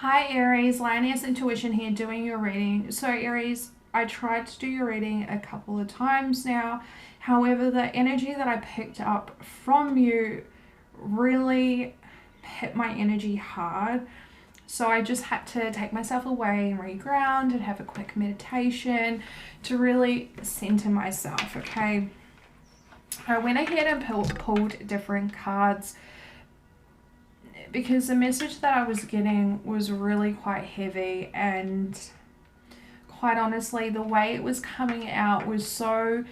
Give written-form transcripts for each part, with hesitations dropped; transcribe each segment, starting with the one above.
Hi Aries, Lioness Intuition here doing your reading. So Aries, I tried to do your reading a couple of times now. However, the energy that I picked up from you really hit my energy hard. So I just had to take myself away and reground and have a quick meditation to really center myself, okay? I went ahead and pulled different cards because the message that I was getting was really quite heavy, and quite honestly, the way it was coming out was so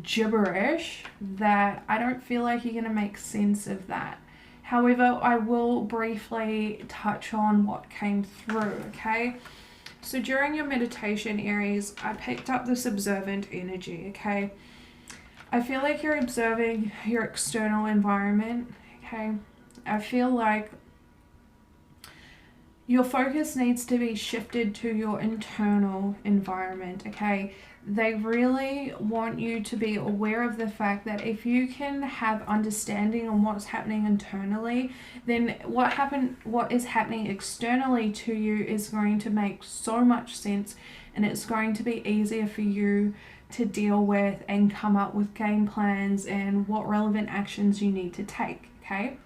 gibberish that I don't feel like you're going to make sense of that. However, I will briefly touch on what came through, okay? So during your meditation, Aries, I picked up this observant energy, okay? I feel like you're observing your external environment, okay? I feel like your focus needs to be shifted to your internal environment, okay? They really want you to be aware of the fact that if you can have understanding on what's happening internally, then what is happening externally to you is going to make so much sense, and it's going to be easier for you to deal with and come up with game plans and what relevant actions you need to take, okay?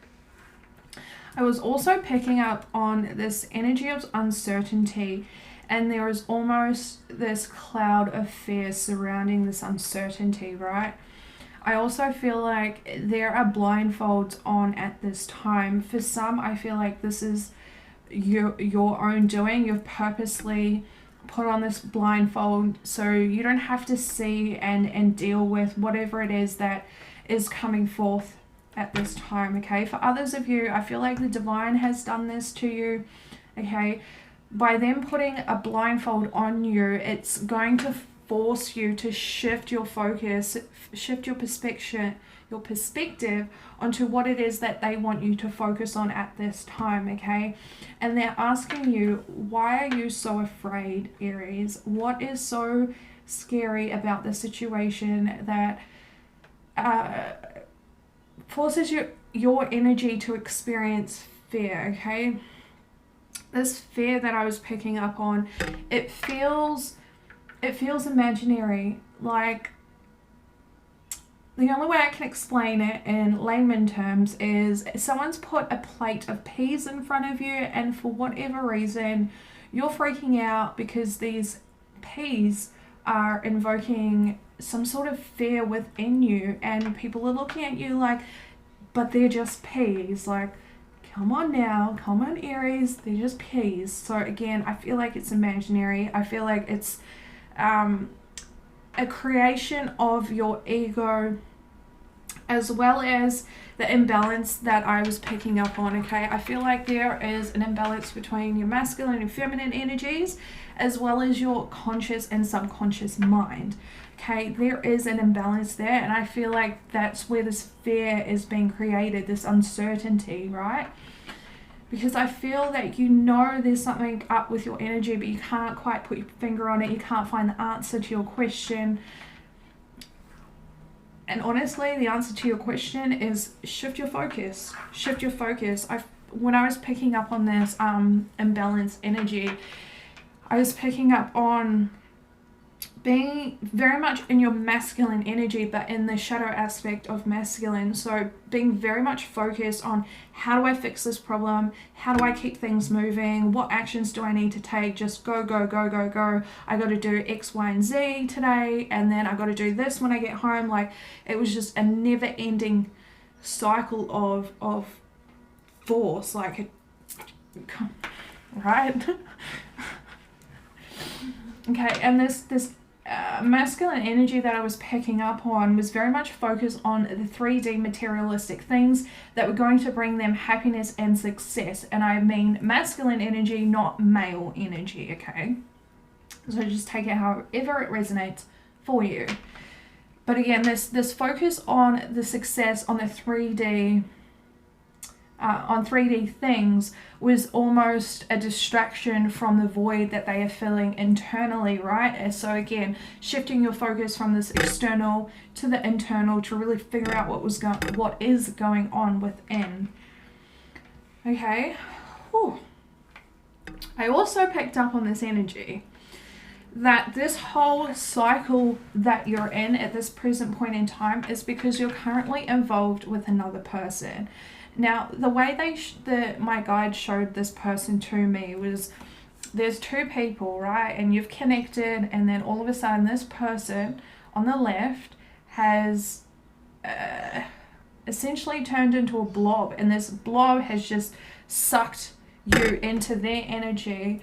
I was also picking up on this energy of uncertainty, and there is almost this cloud of fear surrounding this uncertainty, right? I also feel like there are blindfolds on at this time. For some, I feel like this is your own doing. You've purposely put on this blindfold so you don't have to see and deal with whatever it is that is coming forth at this time, okay? For others of you, I feel like the divine has done this to you, okay? By them putting a blindfold on you, it's going to force you to shift your focus, shift your perspective onto what it is that they want you to focus on at this time, okay? And they're asking you, why are you so afraid, Aries? What is so scary about the situation that forces your energy to experience fear, okay? This fear that I was picking up on, it feels imaginary. Like, the only way I can explain it in layman terms is someone's put a plate of peas in front of you, and for whatever reason you're freaking out because these peas are invoking some sort of fear within you, and people are looking at you like, but they're just peas. Like, come on now, come on Aries, they're just peas. So again, I feel like it's imaginary. I feel like it's a creation of your ego, as well as the imbalance that I was picking up on, okay? I feel like there is an imbalance between your masculine and feminine energies, as well as your conscious and subconscious mind, okay? There is an imbalance there, and I feel like that's where this fear is being created, this uncertainty, right? Because I feel that you know there's something up with your energy, but you can't quite put your finger on it. You can't find the answer to your question. And honestly, the answer to your question is shift your focus. Shift your focus. When I was picking up on this imbalanced energy, I was picking up on being very much in your masculine energy, but in the shadow aspect of masculine. So being very much focused on, how do I fix this problem? How do I keep things moving? What actions do I need to take? Just go, go, go, go, go. I got to do X, Y, and Z today, and then I got to do this when I get home. Like, it was just a never-ending cycle of force. Like, right? Okay, and this masculine energy that I was picking up on was very much focused on the 3D materialistic things that were going to bring them happiness and success. And I mean masculine energy, not male energy, okay? So just take it however it resonates for you. But again, this focus on the success, on the 3D things, was almost a distraction from the void that they are filling internally, right? And so again, shifting your focus from this external to the internal to really figure out what is going on within. Okay. Whew. I also picked up on this energy that this whole cycle that you're in at this present point in time is because you're currently involved with another person. Now, the way my guide showed this person to me was there's two people, right? And you've connected, and then all of a sudden this person on the left has essentially turned into a blob, and this blob has just sucked you into their energy,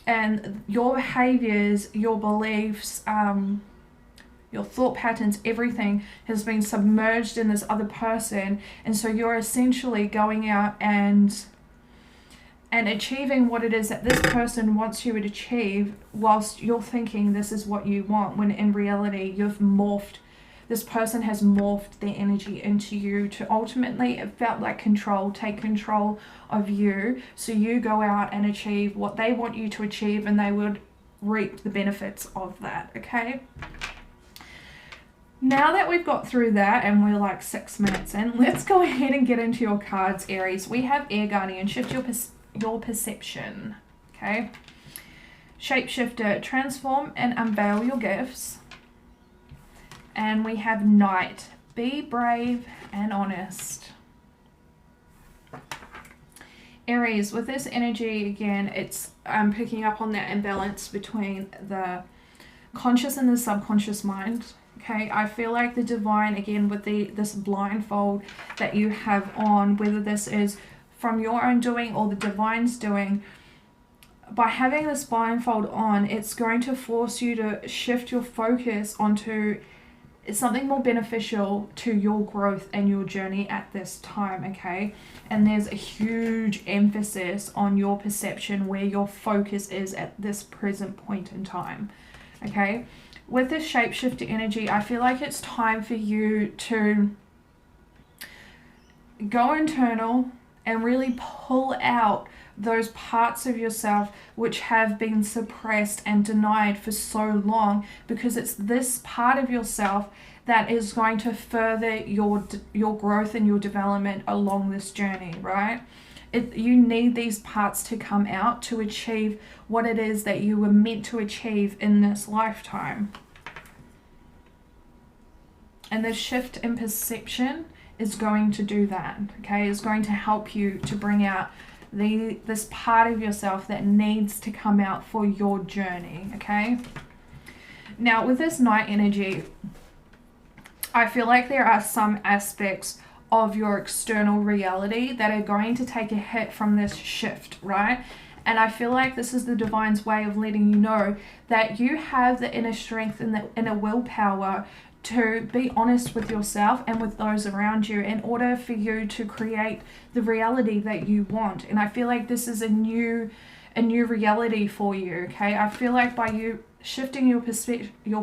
and your behaviors, your beliefs, your thought patterns, everything has been submerged in this other person. And so you're essentially going out and achieving what it is that this person wants you to achieve, whilst you're thinking this is what you want, when in reality this person has morphed their energy into you to ultimately, it felt like take control of you, so you go out and achieve what they want you to achieve, and they would reap the benefits of that, okay? Now that we've got through that, and we're like 6 minutes in, let's go ahead and get into your cards, Aries. We have Air Guardian, shift your perception, okay? Shapeshifter, transform and unveil your gifts. And we have Knight, be brave and honest. Aries, with this energy, again, I'm picking up on that imbalance between the conscious and the subconscious mind. Okay, I feel like the divine, again, with this blindfold that you have on, whether this is from your own doing or the divine's doing, by having this blindfold on, it's going to force you to shift your focus onto something more beneficial to your growth and your journey at this time, okay? And there's a huge emphasis on your perception, where your focus is at this present point in time, okay? With this shapeshifter energy, I feel like it's time for you to go internal and really pull out those parts of yourself which have been suppressed and denied for so long, because it's this part of yourself that is going to further your growth and your development along this journey, right? You need these parts to come out to achieve what it is that you were meant to achieve in this lifetime. And the shift in perception is going to do that, okay? It's going to help you to bring out this part of yourself that needs to come out for your journey, okay? Now, with this Knight energy, I feel like there are some aspects of your external reality that are going to take a hit from this shift, right? And I feel like this is the divine's way of letting you know that you have the inner strength and the inner willpower to be honest with yourself and with those around you in order for you to create the reality that you want. And I feel like this is a new reality for you, okay? I feel like by you shifting your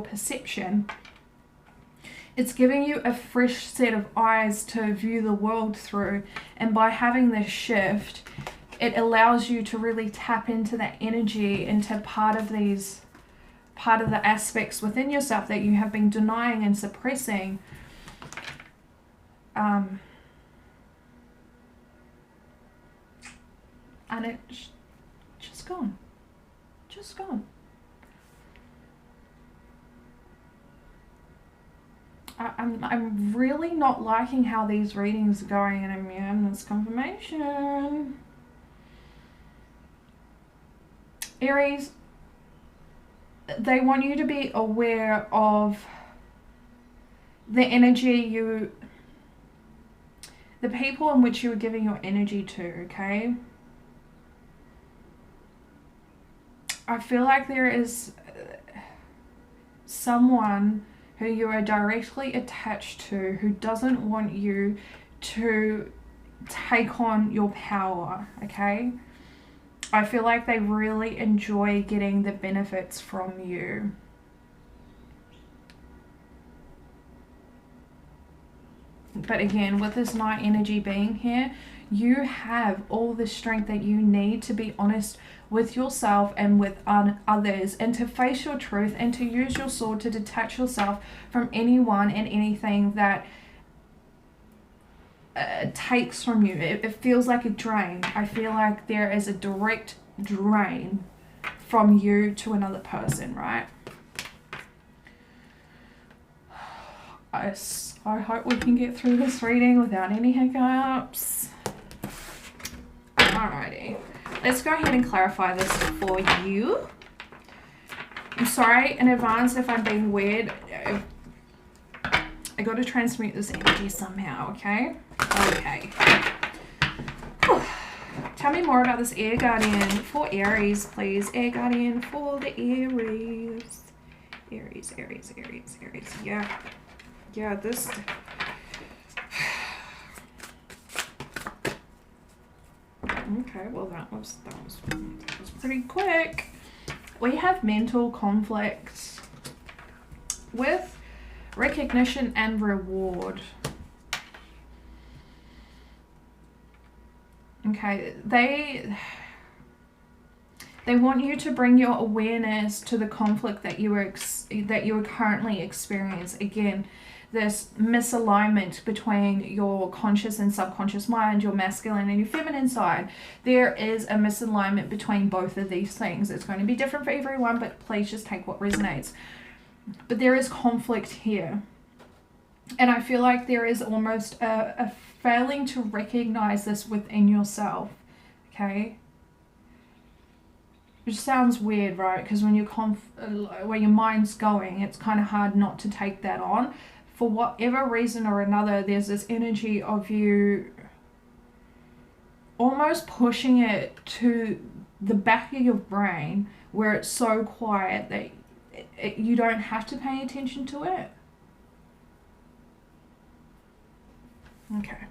perception, it's giving you a fresh set of eyes to view the world through. And by having this shift, it allows you to really tap into that energy, into part of the aspects within yourself that you have been denying and suppressing. And it's just gone. Just gone. I'm really not liking how these readings are going, and I'm getting this confirmation. Aries, they want you to be aware of the energy the people in which you are giving your energy to, okay? I feel like there is someone who you are directly attached to who doesn't want you to take on your power, okay? I feel like they really enjoy getting the benefits from you. But again, with this Knight energy being here, you have all the strength that you need to be honest with yourself and with others, and to face your truth, and to use your sword to detach yourself from anyone and anything that takes from you. It feels like a drain. I feel like there is a direct drain from you to another person, right? I hope we can get through this reading without any hiccups. Alrighty, let's go ahead and clarify this for you. I'm sorry in advance if I'm being weird. I got to transmute this energy somehow, okay? Okay. Whew. Tell me more about this air guardian for Aries, please. Air guardian for the Aries. Aries. Yeah. Yeah, this... Okay, well that was pretty quick. We have mental conflict with recognition and reward. Okay, they want you to bring your awareness to the conflict that you are currently experiencing. Again, this misalignment between your conscious and subconscious mind, your masculine and your feminine side. There is a misalignment between both of these things. It's going to be different for everyone, but please just take what resonates. But there is conflict here. And I feel like there is almost a failing to recognize this within yourself. Okay? Which sounds weird, right? Because when where your mind's going, it's kind of hard not to take that on. For whatever reason or another, there's this energy of you almost pushing it to the back of your brain where it's so quiet that you don't have to pay attention to it. Okay.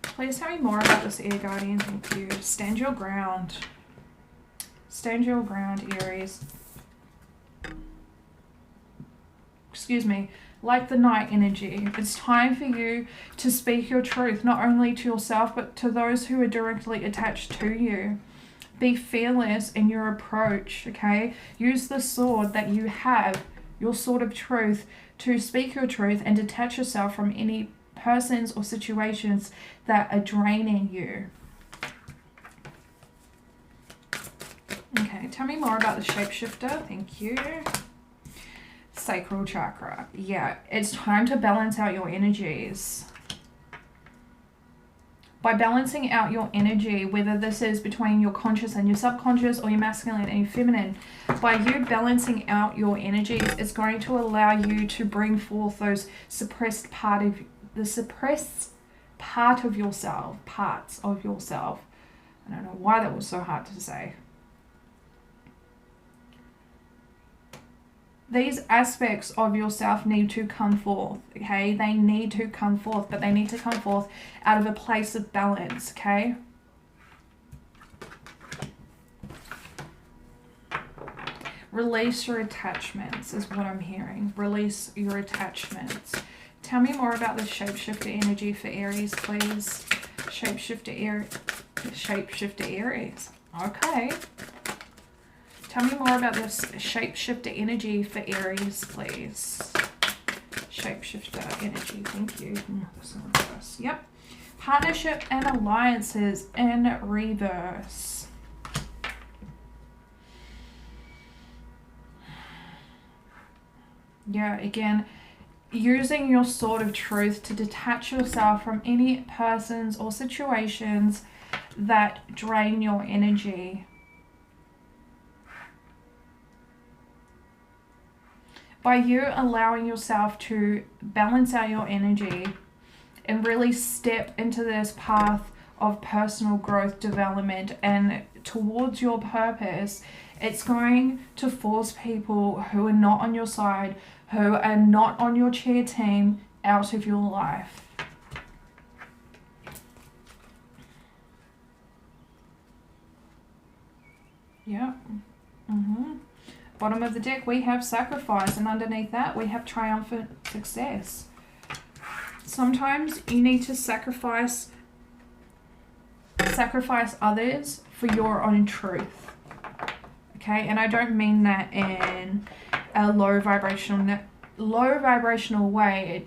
Please tell me more about this air guardian. Thank you. Stand your ground. Stand your ground, Aries. Excuse me. Like the night energy, it's time for you to speak your truth, not only to yourself, but to those who are directly attached to you. Be fearless in your approach, okay? Use the sword that you have, your sword of truth, to speak your truth and detach yourself from any persons or situations that are draining you. Okay, tell me more about the shapeshifter. Thank you. Sacral chakra. Yeah, it's time to balance out your energies. By balancing out your energy, whether this is between your conscious and your subconscious or your masculine and your feminine, by you balancing out your energies, it's going to allow you to bring forth those suppressed parts of yourself. I don't know why that was so hard to say. These aspects of yourself need to come forth, okay? They need to come forth, but they need to come forth out of a place of balance, okay? Release your attachments is what I'm hearing. Release your attachments. Tell me more about the shapeshifter energy for Aries, please. Shapeshifter Aries. Okay. Tell me more about this shapeshifter energy for Aries, please. Shapeshifter energy, thank you. This one first. Yep. Partnership and alliances in reverse. Yeah, again, using your sword of truth to detach yourself from any persons or situations that drain your energy. By you allowing yourself to balance out your energy and really step into this path of personal growth, development, and towards your purpose, it's going to force people who are not on your side, who are not on your cheer team, out of your life. Yeah. Bottom of the deck, we have sacrifice, and underneath that, we have triumphant success. Sometimes you need to sacrifice others for your own truth. Okay, and I don't mean that in a low vibrational way.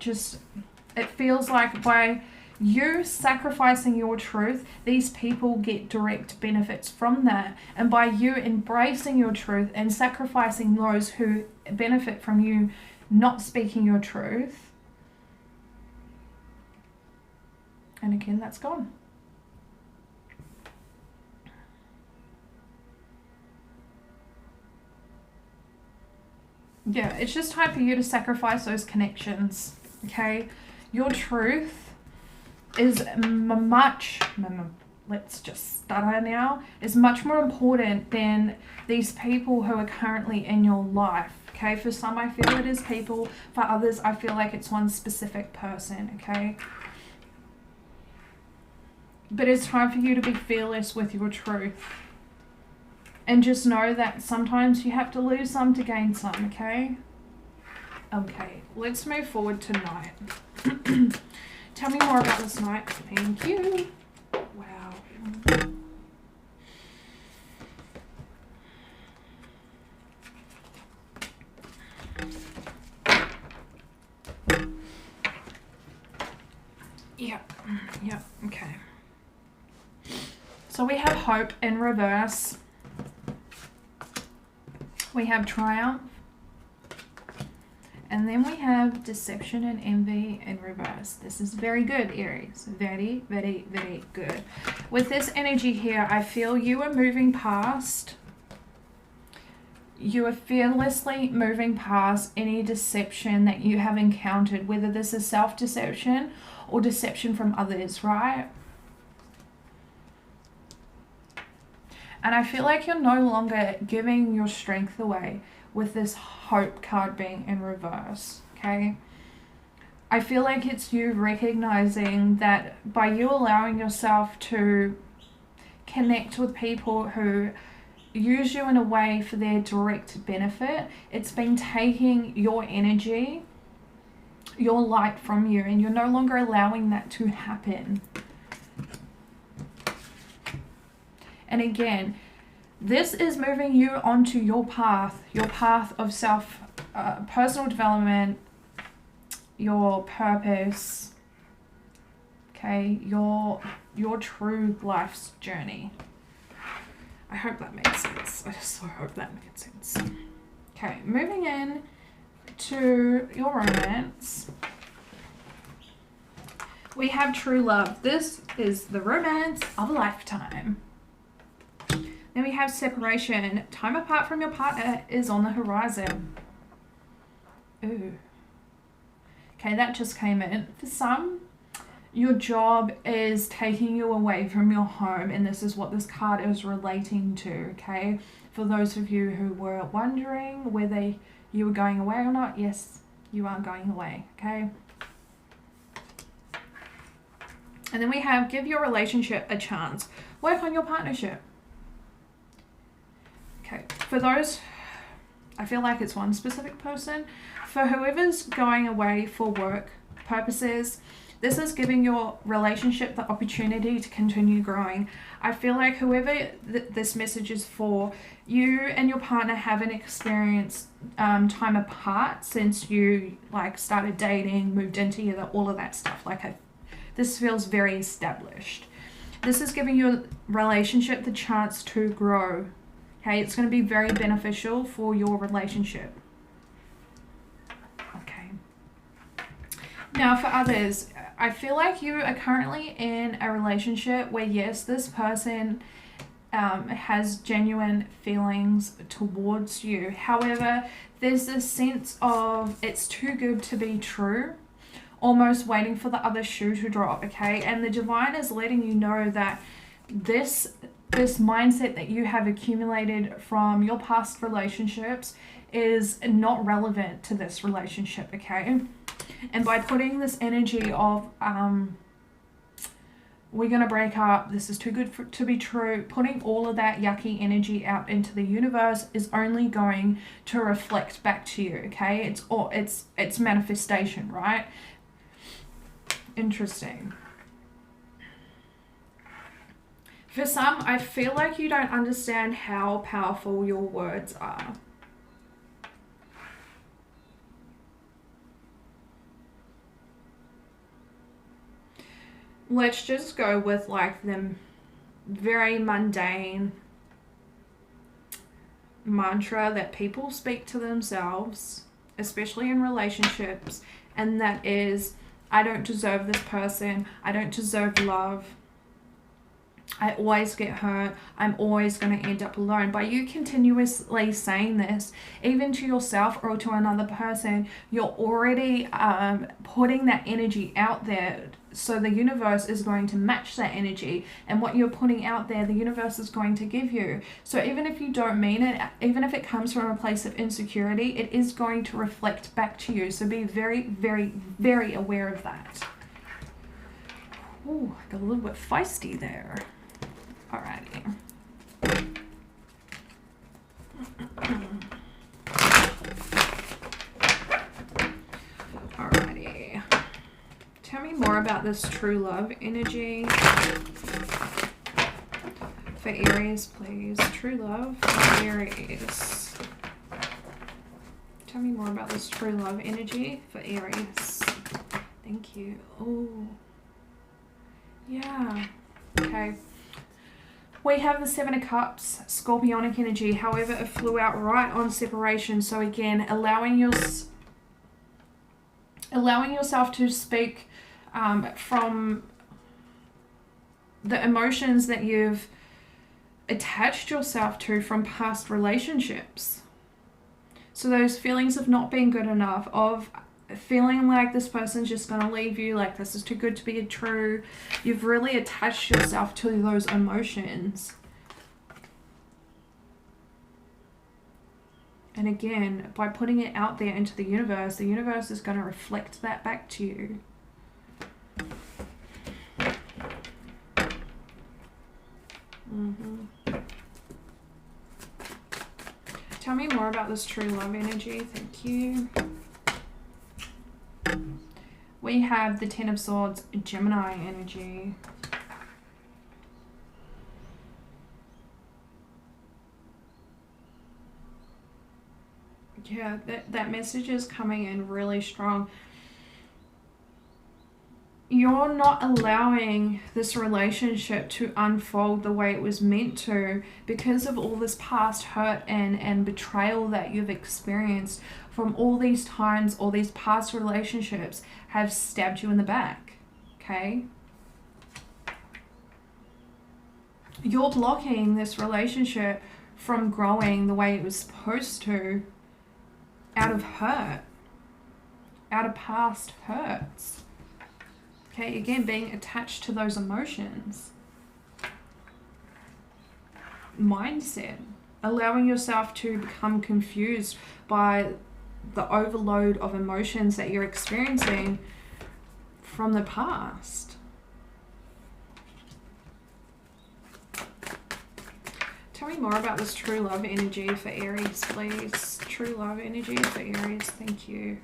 It feels like by You sacrificing your truth, these people get direct benefits from that. And by you embracing your truth and sacrificing those who benefit from you not speaking your truth, and again, that's gone. Yeah, it's just time for you to sacrifice those connections, okay? Your truth is let's just stutter now, is much more important than these people who are currently in your life, okay? For some, I feel it is people. For others, I feel like it's one specific person, okay? But it's time for you to be fearless with your truth. And just know that sometimes you have to lose some to gain some, okay? Okay, let's move forward to night. Tell me more about this night. Thank you. Wow. Yep, okay. So we have hope in reverse. We have triumph. And then we have deception and envy in reverse. This is very good, Aries. Very, very, very good. With this energy here, I feel you are moving past. You are fearlessly moving past any deception that you have encountered, whether this is self-deception or deception from others, right? And I feel like you're no longer giving your strength away with this hope card being in reverse, okay? I feel like it's you recognizing that by you allowing yourself to connect with people who use you in a way for their direct benefit, it's been taking your energy, your light from you, and you're no longer allowing that to happen. And again, this is moving you onto your path of self, personal development, your purpose, okay, your true life's journey. I hope that makes sense. I just so hope that makes sense. Okay, moving in to your romance. We have true love. This is the romance of a lifetime. Then we have separation. Time apart from your partner is on the horizon. Ooh. Okay, that just came in. For some, your job is taking you away from your home, and this is what this card is relating to, okay? For those of you who were wondering whether you were going away or not, yes, you are going away, okay? And then we have give your relationship a chance. Work on your partnership. Okay, for those, I feel like it's one specific person. For whoever's going away for work purposes, this is giving your relationship the opportunity to continue growing. I feel like whoever this message is for, you and your partner haven't experienced time apart since you like started dating, moved in together, all of that stuff. This feels very established. This is giving your relationship the chance to grow. Okay, it's going to be very beneficial for your relationship. Okay. Now for others, I feel like you are currently in a relationship where, yes, this person has genuine feelings towards you. However, there's this sense of it's too good to be true, almost waiting for the other shoe to drop, okay? And the divine is letting you know that this mindset that you have accumulated from your past relationships is not relevant to this relationship, okay? And by putting this energy of we're going to break up, this is too good to be true, putting all of that yucky energy out into the universe is only going to reflect back to you, okay? It's manifestation, right? Interesting. For some, I feel like you don't understand how powerful your words are. let's just go with like the very mundane mantra that people speak to themselves, especially in relationships, and that is, I don't deserve this person, I don't deserve love, I always get hurt, I'm always going to end up alone. By you continuously saying this, even to yourself or to another person, you're already putting that energy out there. So the universe is going to match that energy, and what you're putting out there, the universe is going to give you. So even if you don't mean it, even if it comes from a place of insecurity, it is going to reflect back to you. So be very, very, very aware of that. Ooh, got a little bit feisty there. Alrighty. Alrighty. Tell me more about this true love energy for Aries, please. True love for Aries. Tell me more about this true love energy for Aries. Thank you. Oh. Yeah. Okay. We have the Seven of Cups, Scorpionic energy. However, it flew out right on separation. So again, allowing yourself to speak from the emotions that you've attached yourself to from past relationships. So those feelings of not being good enough, of feeling like this person's just going to leave you, like this is too good to be true. You've really attached yourself to those emotions. And again, by putting it out there into the universe is going to reflect that back to you. Tell me more about this true love energy. Thank you. We have the Ten of Swords, Gemini energy. Yeah, that message is coming in really strong. You're not allowing this relationship to unfold the way it was meant to because of all this past hurt and betrayal that you've experienced from all these times. All these past relationships have stabbed you in the back, okay? You're blocking this relationship from growing the way it was supposed to out of hurt, out of past hurts. Okay, again, being attached to those emotions. Mindset. Allowing yourself to become confused by the overload of emotions that you're experiencing from the past. Tell me more about this true love energy for Aries, please. True love energy for Aries. Thank you.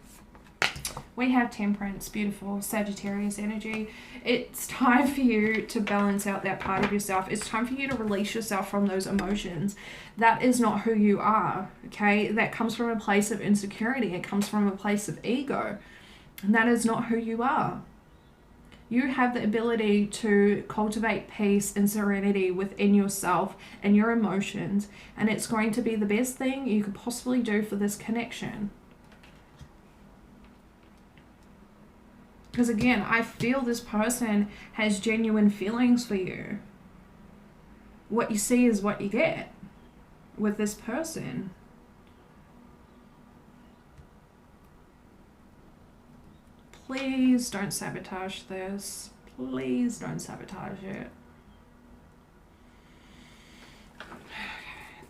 We have Temperance, beautiful, Sagittarius energy. It's time for you to balance out that part of yourself. It's time for you to release yourself from those emotions. That is not who you are, okay? That comes from a place of insecurity. It comes from a place of ego. And that is not who you are. You have the ability to cultivate peace and serenity within yourself and your emotions. And it's going to be the best thing you could possibly do for this connection. Because again, I feel this person has genuine feelings for you. What you see is what you get with this person. Please don't sabotage this. Please don't sabotage it.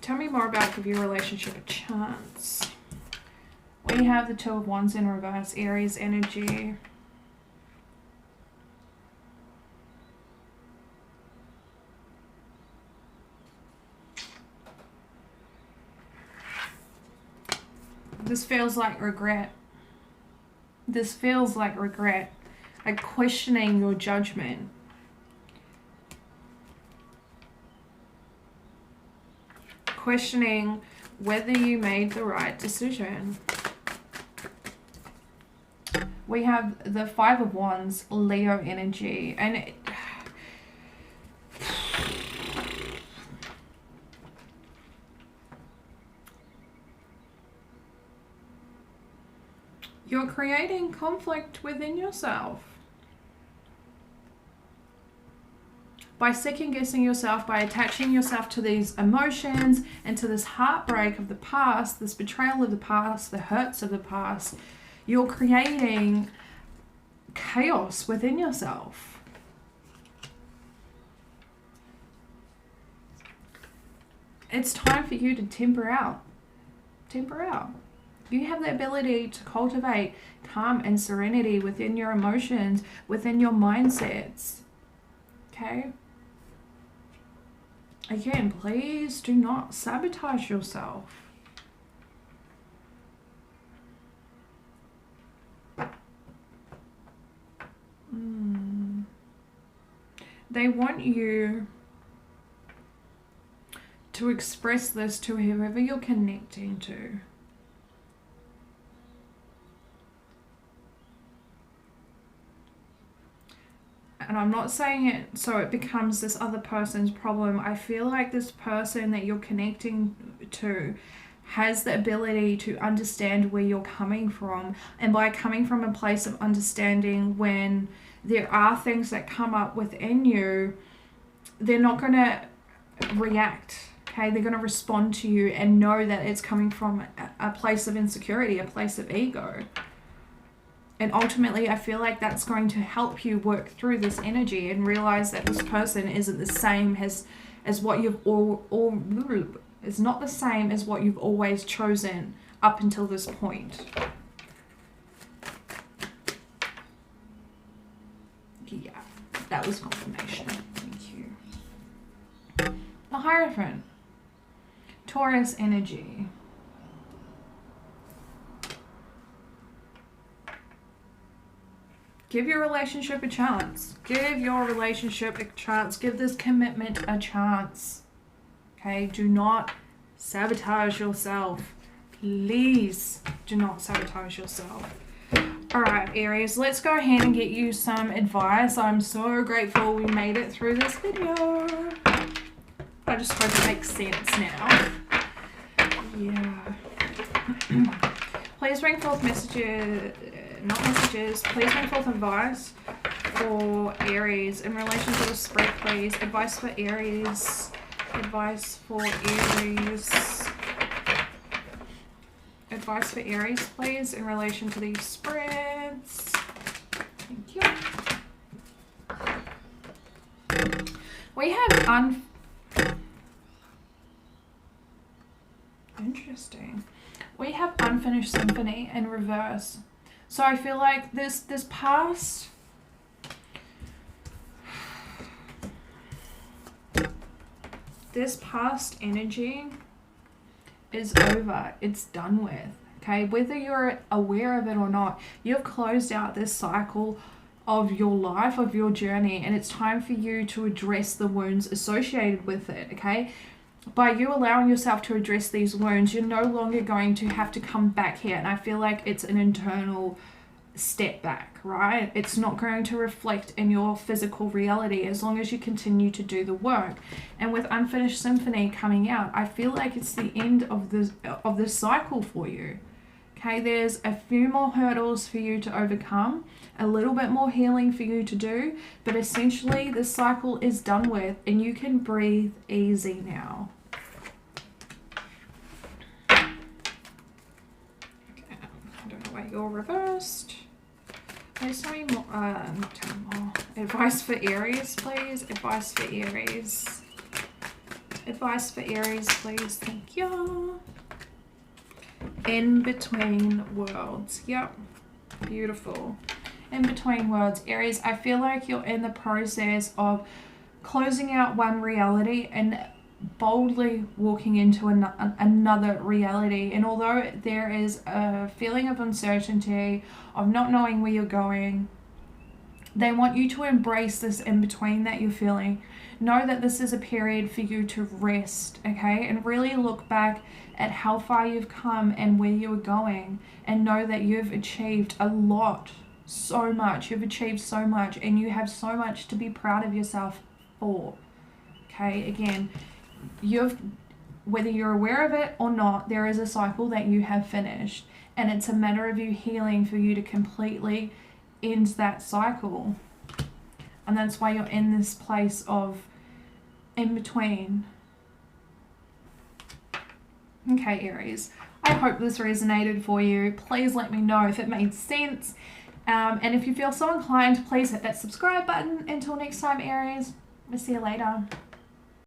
Tell me more about give your relationship a chance. We have the Two of Wands in reverse, Aries energy. This feels like regret. This feels like regret. Like questioning your judgment. Questioning whether you made the right decision. We have the Five of Wands, Leo energy. And You're creating conflict within yourself. By second-guessing yourself, by attaching yourself to these emotions and to this heartbreak of the past, this betrayal of the past, the hurts of the past, you're creating chaos within yourself. It's time for you to temper out. Temper out. You have the ability to cultivate calm and serenity within your emotions, within your mindsets. Okay? Again, please do not sabotage yourself. They want you to express this to whoever you're connecting to. And I'm not saying it so it becomes this other person's problem. I feel like this person that you're connecting to has the ability to understand where you're coming from. And by coming from a place of understanding, when there are things that come up within you, they're not going to react. Okay, they're going to respond to you and know that it's coming from a place of insecurity, a place of ego. And ultimately, I feel like that's going to help you work through this energy and realize that this person isn't the same as what you've is not the same as what you've always chosen up until this point. Yeah, that was confirmation. Thank you. The Hierophant. Taurus energy. Give your relationship a chance. Give your relationship a chance. Give this commitment a chance. Okay? Do not sabotage yourself. Please do not sabotage yourself. Alright, Aries, let's go ahead and get you some advice. I'm so grateful we made it through this video. I just hope it makes sense now. Yeah. Please bring forth messages. Not messages, please bring forth advice for Aries in relation to the spread, please. Advice for Aries. Advice for Aries. Advice for Aries, please, in relation to these spreads. Thank you. We have interesting. We have Unfinished Symphony in reverse. So I feel like this past energy is over. It's done with. Okay, whether you're aware of it or not, you've closed out this cycle of your life, of your journey, and it's time for you to address the wounds associated with it. Okay, by you allowing yourself to address these wounds, you're no longer going to have to come back here. And I feel like it's an internal step back, right? It's not going to reflect in your physical reality as long as you continue to do the work. And with Unfinished Symphony coming out, I feel like it's the end of this cycle for you. Okay, there's a few more hurdles for you to overcome, a little bit more healing for you to do, but essentially this cycle is done with and you can breathe easy now. Okay, I don't know why you're reversed. Please tell me more, not tell me more. Advice for Aries, please. Advice for Aries. Advice for Aries, please. Thank you. In between worlds. Yep. Beautiful. In between worlds. Aries, I feel like you're in the process of closing out one reality and boldly walking into another reality. And although there is a feeling of uncertainty, of not knowing where you're going, they want you to embrace this in between that you're feeling. Know that this is a period for you to rest, okay? And really look back at how far you've come and where you're going, and know that you've achieved a lot, so much. You've achieved so much, and you have so much to be proud of yourself for, okay? Again, you've whether you're aware of it or not, there is a cycle that you have finished, and it's a matter of you healing for you to completely end that cycle. And that's why you're in this place of in between. Okay, Aries, I hope this resonated for you. Please let me know if it made sense. And if you feel so inclined, please hit that subscribe button. Until next time, Aries, we'll see you later.